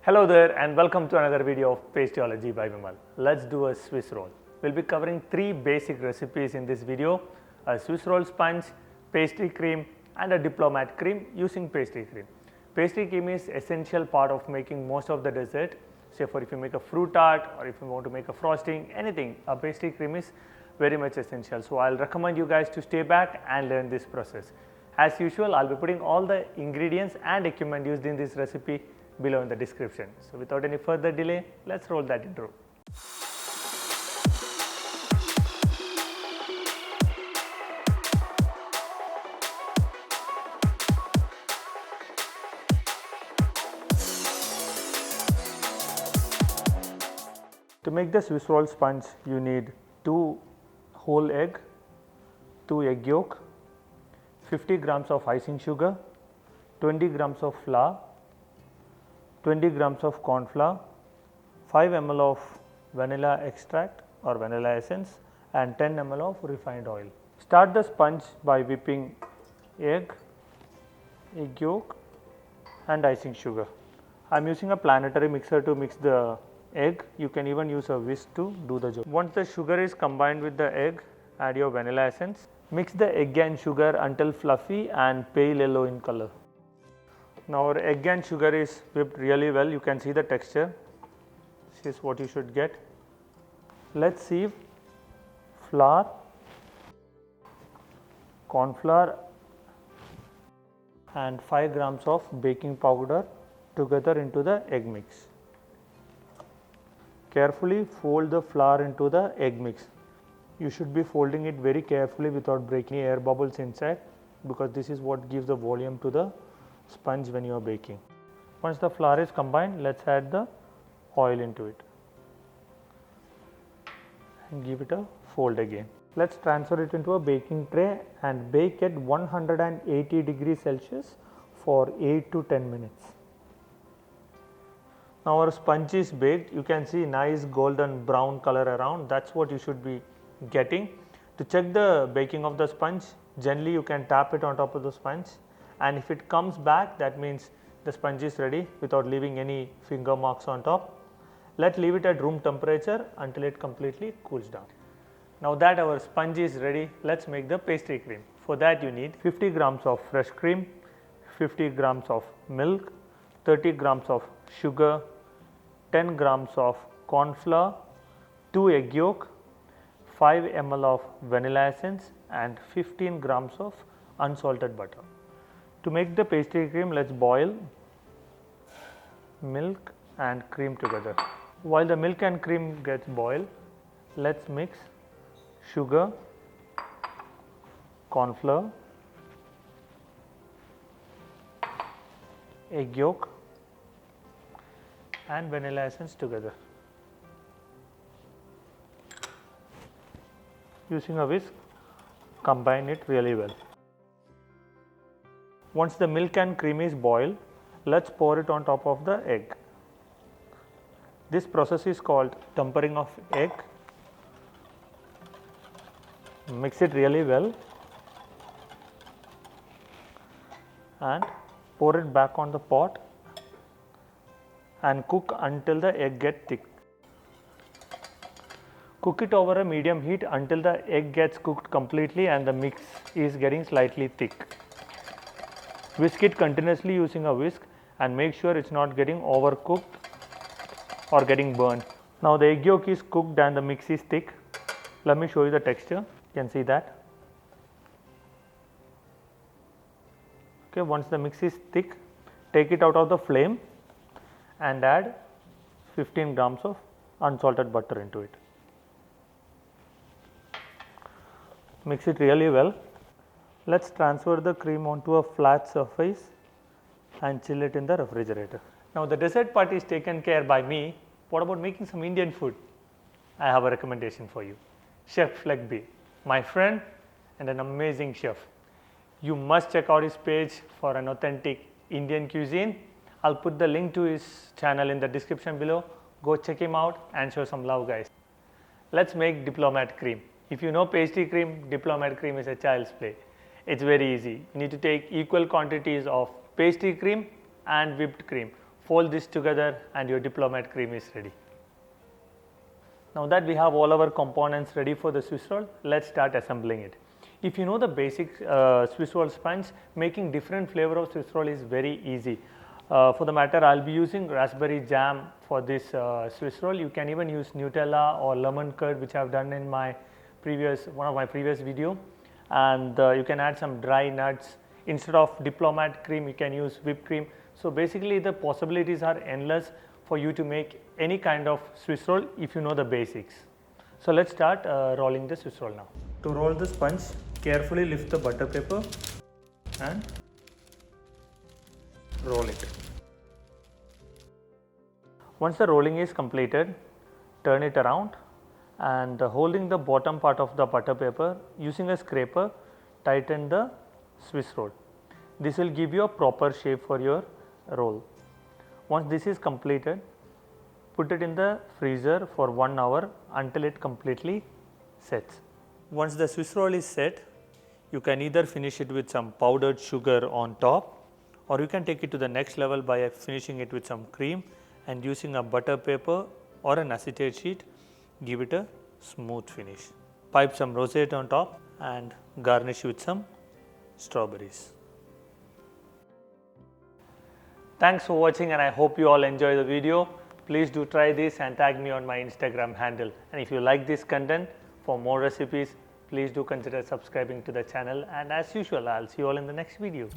Hello there and welcome to another video of Pastryology by Vimal. Let's do a Swiss roll. We'll be covering three basic recipes in this video: a Swiss roll sponge, pastry cream and a diplomat cream using pastry cream. Pastry cream is essential part of making most of the dessert. Say for if you make a fruit tart or if you want to make a frosting, anything, a pastry cream is very much essential. So I'll recommend you guys to stay back and learn this process. As usual, I'll be putting all the ingredients and equipment used in this recipe below in the description. So without any further delay, let's roll that intro. To make the Swiss roll sponge, you need 2 whole egg, 2 egg yolk, 50 grams of icing sugar, 20 grams of flour, 20 grams of corn flour, 5 ml of vanilla extract or vanilla essence and 10 ml of refined oil. Start the sponge by whipping egg yolk and icing sugar. I am using a planetary mixer to mix the egg. You can even use a whisk to do the job. Once the sugar is combined with the egg, add your vanilla essence. Mix the egg and sugar until fluffy and pale yellow in color. Now our egg and sugar is whipped really well. You can see the texture. This is what you should get. Let's sieve flour, corn flour and 5 grams of baking powder together into the egg mix. Carefully fold the flour into the egg mix. You should be folding it very carefully without breaking air bubbles inside, because this is what gives the volume to the sponge when you are baking. Once the flour is combined, let's add the oil into it and give it a fold again. Let's transfer it into a baking tray and bake at 180 degrees Celsius for 8 to 10 minutes. Now our sponge is baked. You can see nice golden brown color around. That's what you should be getting. To check the baking of the sponge, gently you can tap it on top of the sponge, and if it comes back, that means the sponge is ready without leaving any finger marks on top. Let's leave it at room temperature until it completely cools down. Now that our sponge is ready, let's make the pastry cream. For that you need 50 grams of fresh cream, 50 grams of milk, 30 grams of sugar, 10 grams of corn flour, 2 egg yolk, 5 ml of vanilla essence and 15 grams of unsalted butter. To make the pastry cream, let's boil milk and cream together. While the milk and cream gets boiled, let's mix sugar, corn flour, egg yolk and vanilla essence together. Using a whisk, combine it really well. Once the milk and cream is boiled, let's pour it on top of the egg. This process is called tempering of egg. Mix it really well and pour it back on the pot and cook until the egg gets thick. Cook it over a medium heat until the egg gets cooked completely and the mix is getting slightly thick. Whisk it continuously using a whisk and make sure it's not getting overcooked or getting burned. Now the egg yolk is cooked and the mix is thick. Let me show you the texture. You can see that. Okay, once the mix is thick, take it out of the flame and add 15 grams of unsalted butter into it. Mix it really well. Let's transfer the cream onto a flat surface and chill it in the refrigerator. Now the dessert part is taken care by me. What about making some Indian food? I have a recommendation for you. Chef Fleck B, my friend and an amazing chef. You must check out his page for an authentic Indian cuisine. I'll put the link to his channel in the description below. Go check him out and show some love, guys. Let's make diplomat cream. If you know pastry cream, diplomat cream is a child's play. It's very easy. You need to take equal quantities of pastry cream and whipped cream. fold this together and your diplomat cream is ready. Now that we have all our components ready for the Swiss roll, let's start assembling it. If you know the basic Swiss roll sponge, making different flavor of Swiss roll is very easy. For the matter, I will be using raspberry jam for this Swiss roll. You can even use Nutella or lemon curd, which I have done in my one of my previous video, and you can add some dry nuts. Instead of diplomat cream, you can use whipped cream. So basically the possibilities are endless for you to make any kind of Swiss roll if you know the basics. So let's start rolling the Swiss roll now. To roll the sponge, carefully lift the butter paper and roll it. Once the rolling is completed, turn it around and holding the bottom part of the butter paper, using a scraper, tighten the Swiss roll. This will give you a proper shape for your roll. Once this is completed, put it in the freezer for 1 hour until it completely sets. Once the Swiss roll is set, you can either finish it with some powdered sugar on top, or you can take it to the next level by finishing it with some cream and using a butter paper or an acetate sheet, give it a smooth finish. Pipe some rosette on top and garnish with some strawberries. Thanks for watching, and I hope you all enjoy the video. Please do try this and tag me on my Instagram handle. And if you like this content, for more recipes, please do consider subscribing to the channel, and as usual, I'll see you all in the next video.